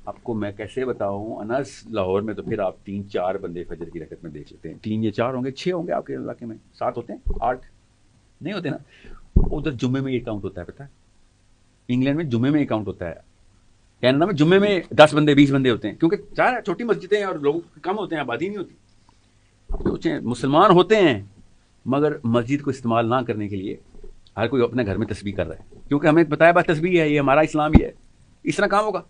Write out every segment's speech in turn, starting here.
آپ کو میں کیسے بتاؤں انس، لاہور میں تو پھر آپ 3-4 بندے فجر کی رکعت میں دیکھ لیتے ہیں، 3 یا 4 ہوں گے، 6 ہوں گے آپ کے علاقے میں، 7 ہوتے ہیں، 8 نہیں ہوتے نا. ادھر جمعے میں یہ کاؤنٹ ہوتا ہے، پتہ ہے انگلینڈ میں جمعے میں یہ کاؤنٹ ہوتا ہے، کینیڈا میں جمعے میں 10 بندے 20 بندے ہوتے ہیں، کیونکہ ظاہر ہے چھوٹی مسجدیں ہیں اور لوگ کم ہوتے ہیں، آبادی نہیں ہوتی. سوچیں مسلمان ہوتے ہیں مگر مسجد کو استعمال نہ کرنے کے لیے ہر کوئی اپنے گھر میں تسبیح کر رہا ہے، کیونکہ ہمیں بتایا بات تسبیح ہے، یہ ہمارا اسلام ہی ہے، اس طرح کام ہوگا.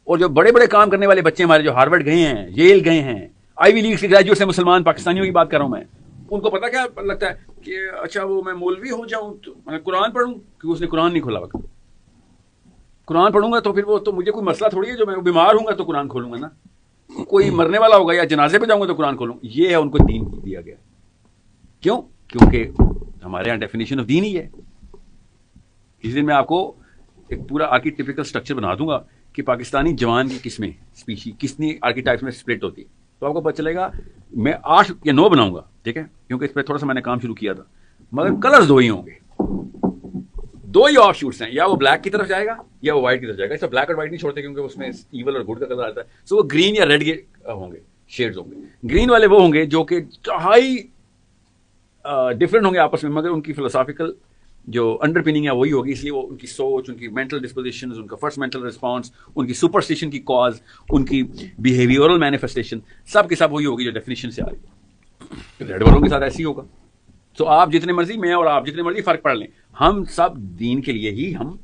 اور جو بڑے بڑے کام کرنے والے بچے ہمارے جو ہارورڈ گئے ہیں، ییل گئے ہیں، آئی وی لیگ سے گریجویٹ سے مسلمان پاکستانیوں کی بات کر رہا ہوں میں، ان کو پتہ کیا لگتا ہے کہ اچھا وہ میں مولوی ہو جاؤں تو میں قرآن پڑھوں، کیونکہ اس نے قرآن نہیں کھولا وقت. قرآن پڑھوں گا تو پھر وہ تو مجھے کوئی مسئلہ تھوڑی ہے، جو میں بیمار ہوں گا تو قرآن کھولوں گا نا، کوئی مرنے والا ہوگا یا جنازے پہ جاؤں گا تو قرآن کھولوں. یہ ہے ان کو دین دیا گیا. کیوں؟ کیونکہ ہمارے یہاں ڈیفینیشن آف دین ہی ہے. اس دن میں آپ کو ایک پورا آرکیٹیپیکل سٹرکچر بنا دوں گا کہ پاکستانی جوان کی قسمیں اسپیشی کتنی آرکیٹائپس میں سپلٹ ہوتی ہے، تو آپ کو پتہ چلے گا. میں 8 یا 9 بناؤں گا، ٹھیک ہے، کیونکہ اس پہ تھوڑا سا میں نے کام شروع کیا تھا، مگر کلرز 2 ہی ہوں گے، 2 ہی آف شوٹس ہیں، یا وہ بلیک کی طرف جائے گا یا وہ وائٹ کی طرف جائے گا. اس میں بلیک اور وائٹ نہیں چھوڑتے کیونکہ اس میں ایول اور گڈ کا کلر آتا ہے، سو وہ گرین یا ریڈ کے ہوں گے، شیڈز ہوں گے. گرین والے وہ ہوں گے جو کہ ہائی ڈفرینٹ ہوں گے آپس میں، مگر ان کی فلسافیکل جو انڈر پننگ ہے وہی ہوگی. اس لیے وہ ان کی سوچ، ان کی مینٹل ڈسپوزیشنز، ان کا فرسٹ مینٹل رسپانس، ان کی سپرسٹیشن کی کاز، ان کی بیہیویئرل مینیفیسٹیشن سب کے سب وہی ہوگی جو ڈیفینیشن سے آ رہی ہے. ریڈ والوں کے ساتھ ایسے ہی ہوگا. تو آپ جتنے مرضی، میں اور آپ جتنے مرضی فرق پڑھ لیں، ہم سب دین کے لیے ہی ہم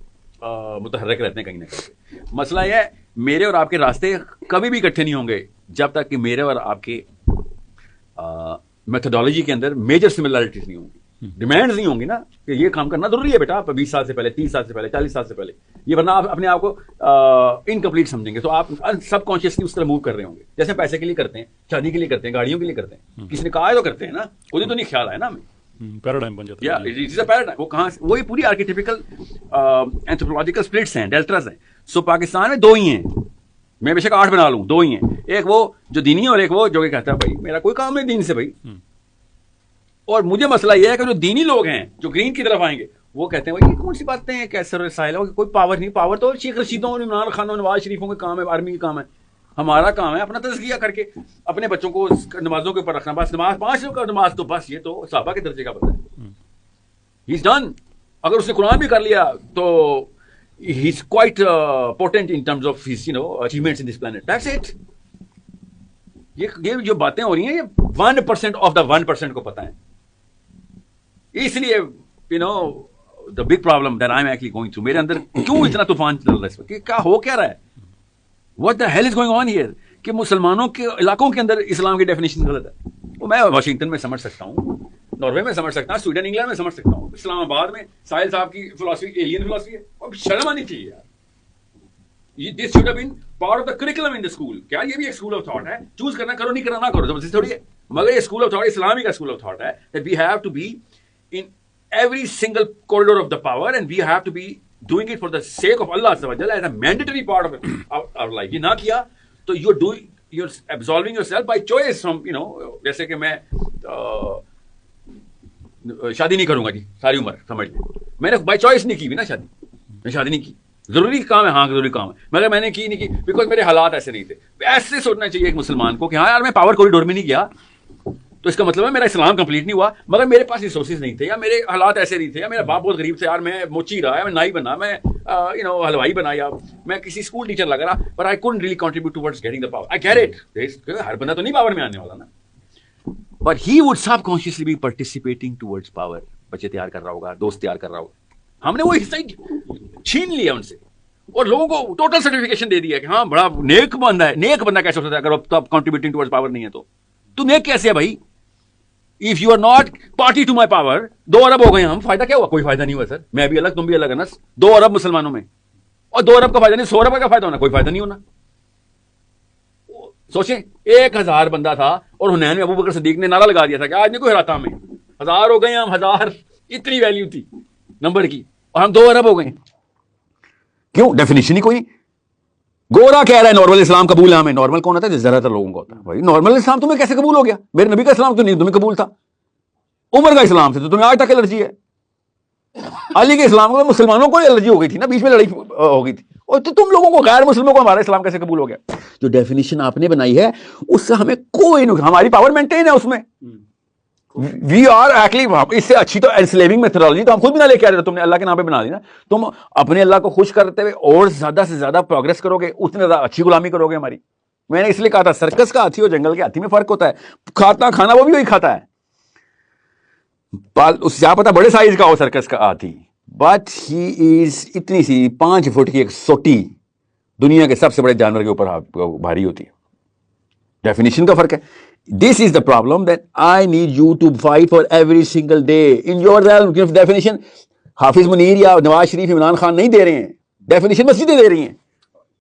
متحرک رہتے ہیں کہیں نہ کہیں. مسئلہ یہ ہے میرے اور آپ کے راستے کبھی بھی اکٹھے نہیں ہوں گے جب تک کہ میرے اور آپ کے میتھڈالوجی کے اندر میجر سملیرٹیز نہیں ہوں گی، ڈیمانڈز نہیں ہوں گی نا کہ یہ کام کرنا ضروری ہے بیٹا آپ 20 سال سے پہلے، 30 سال سے پہلے، 40 سال سے پہلے، یہ ورنہ آپ اپنے آپ کو انکمپلیٹ سمجھیں گے. تو آپ سب کانشیسلی اس طرح موو کر رہے ہوں گے جیسے پیسے کے لیے کرتے ہیں، شادی کے لیے کرتے ہیں، گاڑیوں کے لیے کرتے ہیں. کسی نے کہا ہے تو کرتے ہیں نا، مجھے تو نہیں خیال آیا نا ہمیں پیراڈائم بن جاتا ہے. وہ کہاں سے، وہی پوری آرکیٹیپیکل اینتھروپولوجیکل سپلٹس ہیں، ڈیلٹرز ہیں. سو پاکستان میں 2 ہی ہیں، میں بے شک 8 بنا لوں، 2 ہی ہیں. ایک وہ جو دینی ہے اور ایک وہ جو کہ کہتا ہے بھائی میرا کوئی کام نہیں دین سے بھائی. اور مجھے مسئلہ یہ ہے کہ جو دینی لوگ ہیں جو گرین کی طرف آئیں گے وہ کہتے ہیں بھائی یہ کون سی باتیں ہیں، کیسے رسائل ہے، کوئی پاور نہیں. پاور تو شیخ رشیدوں اور عمران خانوں، نواز شریفوں کے کام ہے، آرمی کا کام ہے. ہمارا کام ہے اپنا تزکیہ کر کے اپنے بچوں کو نمازوں کے اوپر رکھنا. بس نماز 5 کا نماز تو بس یہ تو صحابہ کے درجے کا پتہ ہے. He is done. اگر اس نے قرآن بھی کر لیا تو he is quite potent in terms of his achievements in this plant. That's it. یہ جو باتیں ہو رہی ہیں یہ 1% آف دا 1% کو پتہ ہے. اس لیے the big problem that I am actually going through, میرے اندر کیوں اتنا طوفان چل رہا ہے اس وقت، کہ کیا ہو کیا رہا ہے، what the hell is going on here, کہ مسلمانوں کے علاقوں کے اندر اسلام کی ڈیفینیشن غلط ہے. وہ میں واشنگٹن میں سمجھ سکتا ہوں، ناروے میں سمجھ سکتا ہوں، سویڈن انگلینڈ میں سمجھ سکتا ہوں، اسلام آباد میں ساحل صاحب کی فلاسفی ایلین فلاسفی ہے. اور شرم آنی چاہیے یار. This should have been part of the curriculum in the school. کیا یہ بھی ایک اسکول آف تھاٹ ہے، چوز کرنا کرو، نہیں کرنا نہ کرو، زبردستی تھوڑی ہے. مگر یہ اسکول آف تھاٹ اسلامی کا اسکول آف تھاٹ ہے that we have to be in every single corridor of the power and we have to be doing it for the sake of Allah Azza wa Jalla as a mandatory part of our life. یہ نہ کیا تو you're absolving yourself by choice from جیسے کہ میں شادی نہیں کروں گا جی ساری عمر، سمجھ لیں میں نے بائی چوائس نہیں کی بھی نا شادی، میں شادی نہیں کی. ضروری کام ہے، ہاں ضروری کام ہے، مگر میں نے کی نہیں کی بیکاز میرے حالات ایسے نہیں تھے. ایسے سوچنا چاہیے ایک مسلمان کو کہ ہاں یار میں پاور کوریڈور میں نہیں گیا تو اس کا مطلب ہے میرا اسلام کمپلیٹ نہیں ہوا، مگر میرے پاس ریسورسز نہیں تھے یا میرے حالات ایسے نہیں تھے یا میرا باپ بہت غریب تھا یار، میں موچی رہا، میں نائی بنا، میں حلوائی بنا، یا میں کسی اسکول ٹیچر لگ رہا، but I couldn't really contribute towards getting the power. I get it. ہر بندہ تو نہیں پاور میں آنے والا نا. But he would subconsciously be participating towards power. بچے تیار کر رہا ہوگا، دوست تیار کر رہا ہوگا. ہم نے وہ حصہ چھین لیا ان سے اور لوگوں کو ٹوٹل سرٹیفکیشن دے دیا کہ ہاں بڑا نیک بندہ ہے. نیک بندہ کیسے ہو سکتا ہے اگر آپ کنٹریبیوٹنگ ٹوورڈ پاور نہیں ہے تو نیک کیسے ہے بھائی؟ If you are not party to my power, 2 ارب ہو گئے ہم، فائدہ کیا ہوا؟ کوئی فائدہ نہیں ہوا سر. میں بھی الگ، تم بھی الگ، انس 2 ارب مسلمانوں میں، اور 2 ارب کا فائدہ نہیں، 100 ارب کا فائدہ ہونا، کوئی فائدہ نہیں ہونا. سوچیں 1000 بندہ تھا اور حنین میں ابو بکر صدیق نے نعرہ لگا دیا تھا کہ آج نہیں کوئی ہراتا ہمیں. 1000 ہو گئے ہم، 1000 اتنی ویلیو تھی نمبر کی، اور ہم 2 ارب ہو گئے. کیوں؟ ڈیفینیشن ہی کوئی نہیں. گورا کہہ رہا ہے نارمل اسلام قبول ہے ہمیں. نارمل کون ہوتا ہے؟ زیادہ تر لوگوں کا ہوتا ہے. بھائی نارمل اسلام تمہیں کیسے قبول ہو گیا؟ میرے نبی کا اسلام تو نہیں تمہیں قبول تھا. عمر کا اسلام سے تو تمہیں آج تک الرجی ہے. علی کے اسلام کو مسلمانوں کو الرجی ہو گئی تھی نا, بیچ میں لڑائی ہو گئی تھی, اور تو تم لوگوں کو غیر مسلموں کو ہمارا اسلام کیسے قبول ہو گیا؟ جو ڈیفینیشن آپ نے بنائی ہے اس سے ہمیں کوئی نہیں, ہماری پاور مینٹین ہے اس میں, وی آر ایکچولی, اس سے اچھی تو انسلیونگ میتھڈالوجی تو ہم خود بھی نہ لے کے آ رہے, تم نے اللہ کے نام پہ بنا دی نا. تم اپنے اللہ کو خوش کرتے ہوئے اور زیادہ سے زیادہ پروگرس کرو گے, اتنی زیادہ اچھی غلامی کرو گے ہماری. میں نے اس لیے کہا تھا سرکس کا ہاتھی اور جنگل کے ہاتھی میں فرق ہوتا ہے, کھانا وہ بھی وہی کھاتا ہے, اس کیا پتا بڑے سائز کا ہو سرکس کا ہاتھی, بٹ ہی از اتنی سی 5 فٹ کی ایک سوٹی دنیا کے سب سے بڑے جانور کے اوپر بھاری ہوتی ہے. ڈیفینیشن کا فرق ہے. This is the problem that I need you to fight for every single day in your definition. حافظ منیر یا نواز شریف عمران خان نہیں دے رہے ہیں ڈیفینیشن, مسجدیں دے رہی ہیں.